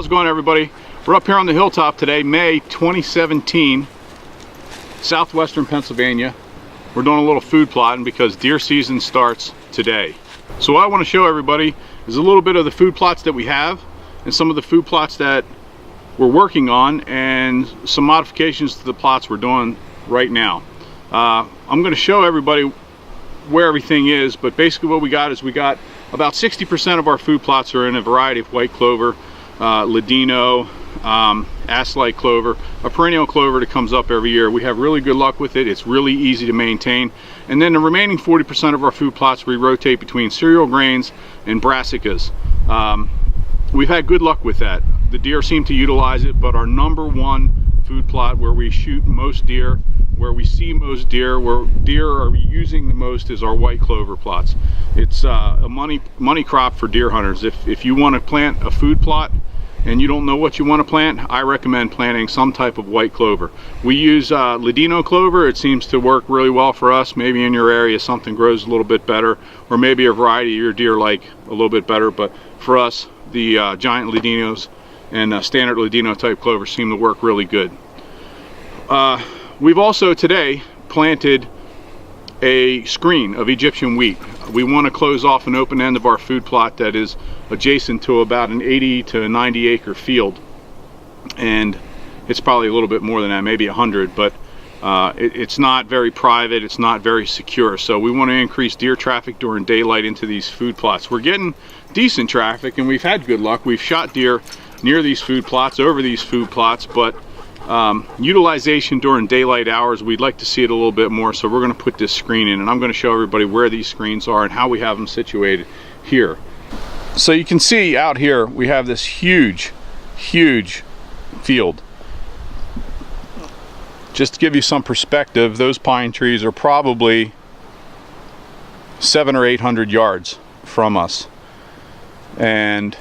How's it going, everybody? We're up here on the hilltop today, May 2017, southwestern Pennsylvania. We're doing a little food plotting because deer season starts today. So what I want to show everybody is a little bit of the food plots that we have and some of the food plots that we're working on and some modifications to the plots we're doing right now. I'm going to show everybody where everything is, but basically what we got is we got about 60% of our food plots are in a variety of white clover, ladino, ash-like clover, a perennial clover that comes up every year. We have really good luck with it. It's really easy to maintain. And then the remaining 40% of our food plots we rotate between cereal grains and brassicas. We've had good luck with that. The deer seem to utilize it, but our number one food plot where we shoot most deer, where we see most deer, where deer are using the most is our white clover plots. It's a money crop for deer hunters. If you want to plant a food plot and you don't know what you want to plant, I recommend planting some type of white clover. We use ladino clover. It seems to work really well for us. Maybe in your area something grows a little bit better, or maybe a variety your deer like a little bit better, but for us the giant ladinos and standard ladino type clover seem to work really good. We've also today planted a screen of Egyptian wheat. We want to close off an open end of our food plot that is adjacent to about an 80 to 90 acre field, and it's probably a little bit more than that, maybe 100, but it's not very private, it's not very secure. So we want to increase deer traffic during daylight into these food plots. We're getting decent traffic and we've had good luck. We've shot deer near these food plots, over these food plots, but utilization during daylight hours, we'd like to see it a little bit more. So we're going to put this screen in, and I'm going to show everybody where these screens are and how we have them situated here. So you can see out here we have this huge field. Just to give you some perspective, those pine trees are probably 700 or 800 yards from us, and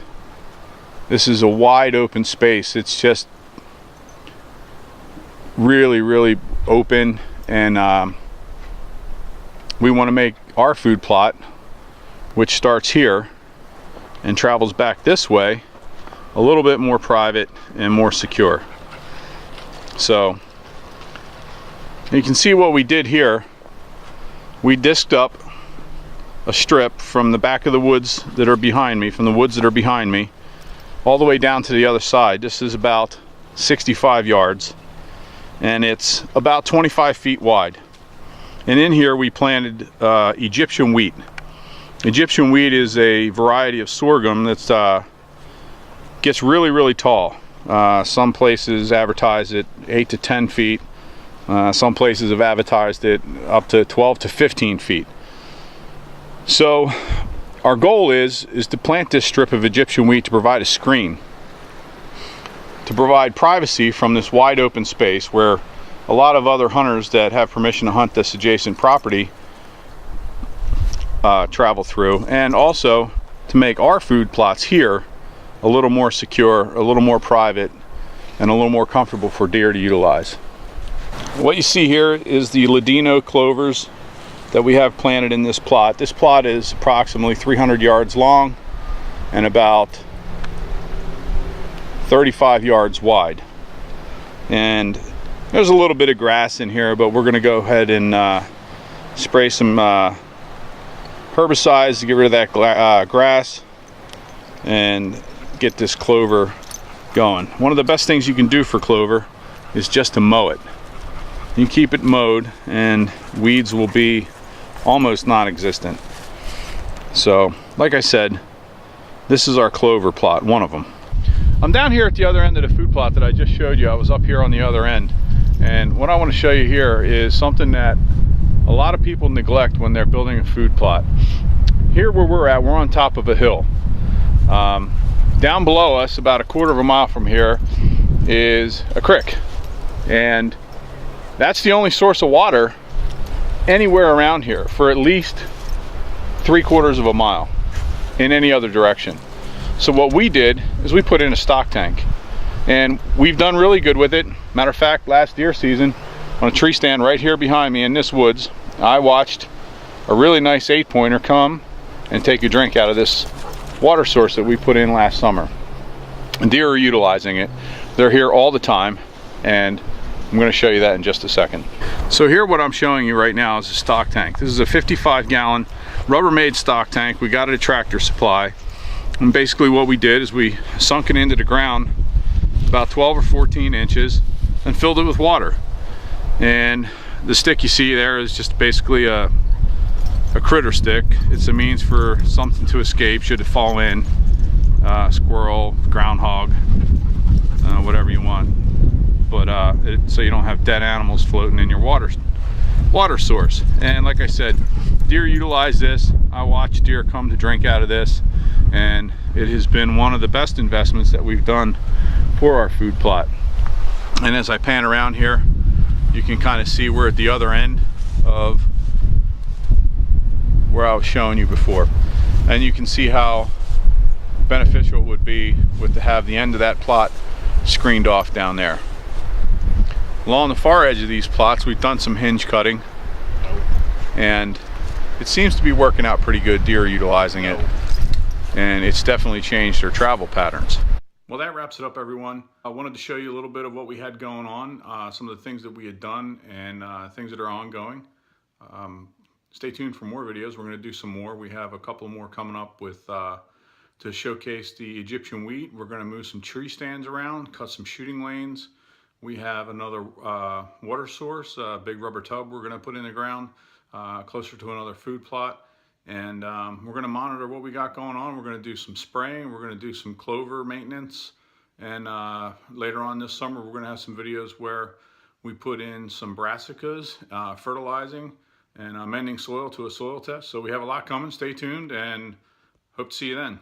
this is a wide open space. It's just really open, and we want to make our food plot, which starts here and travels back this way, a little bit more private and more secure. So you can see what we did here. We disked up a strip from the back of the woods that are behind me, all the way down to the other side. This is about 65 yards and it's about 25 feet wide. And in here we planted Egyptian wheat. Egyptian wheat is a variety of sorghum that gets really tall. Some places advertise it 8 to 10 feet. Some places have advertised it up to 12 to 15 feet. So our goal is to plant this strip of Egyptian wheat to provide a screen, to provide privacy from this wide open space where a lot of other hunters that have permission to hunt this adjacent property travel through, and also to make our food plots here a little more secure, a little more private, and a little more comfortable for deer to utilize. What you see here is the ladino clovers that we have planted in this plot. This plot is approximately 300 yards long and about 35 yards wide, and there's a little bit of grass in here, but we're going to go ahead and spray some herbicides to get rid of that grass and get this clover going. One of the best things you can do for clover is just to mow it. You keep it mowed and weeds will be almost non-existent. So like I said, this is our clover plot, one of them. I'm down here at the other end of the food plot that I just showed you. I was up here on the other end, and what I want to show you here is something that a lot of people neglect when they're building a food plot. Here where we're at, we're on top of a hill. Down below us, about a quarter of a mile from here, is a creek, and that's the only source of water anywhere around here for at least 3/4 of a mile in any other direction. So what we did is we put in a stock tank, and we've done really good with it. Matter of fact, last deer season on a tree stand right here behind me in this woods, I watched a really nice 8-pointer come and take a drink out of this water source that we put in last summer. And deer are utilizing it. They're here all the time, and I'm going to show you that in just a second. So here what I'm showing you right now is a stock tank. This is a 55-gallon Rubbermaid stock tank. We got it at Tractor Supply. And basically what we did is we sunk it into the ground about 12 or 14 inches and filled it with water. And the stick you see there is just basically a critter stick. It's a means for something to escape should it fall in. Squirrel, groundhog, whatever you want. But so you don't have dead animals floating in your water source. And like I said, deer utilize this. I watch deer come to drink out of this, and it has been one of the best investments that we've done for our food plot. And as I pan around here, you can kind of see we're at the other end of where I was showing you before, and you can see how beneficial it would be to have the end of that plot screened off down there. Along the far edge of these plots, we've done some hinge cutting, and it seems to be working out pretty good. Deer are utilizing it, and it's definitely changed their travel patterns. Well, that wraps it up, everyone. I wanted to show you a little bit of what we had going on, some of the things that we had done, and things that are ongoing. Stay tuned for more videos. We're going to do some more. We have a couple more coming up with to showcase the Egyptian wheat. We're going to move some tree stands around, cut some shooting lanes. We have another water source, a big rubber tub we're going to put in the ground closer to another food plot. And we're going to monitor what we got going on. We're going to do some spraying. We're going to do some clover maintenance. And later on this summer, we're going to have some videos where we put in some brassicas, fertilizing, and amending soil to a soil test. So we have a lot coming. Stay tuned, and hope to see you then.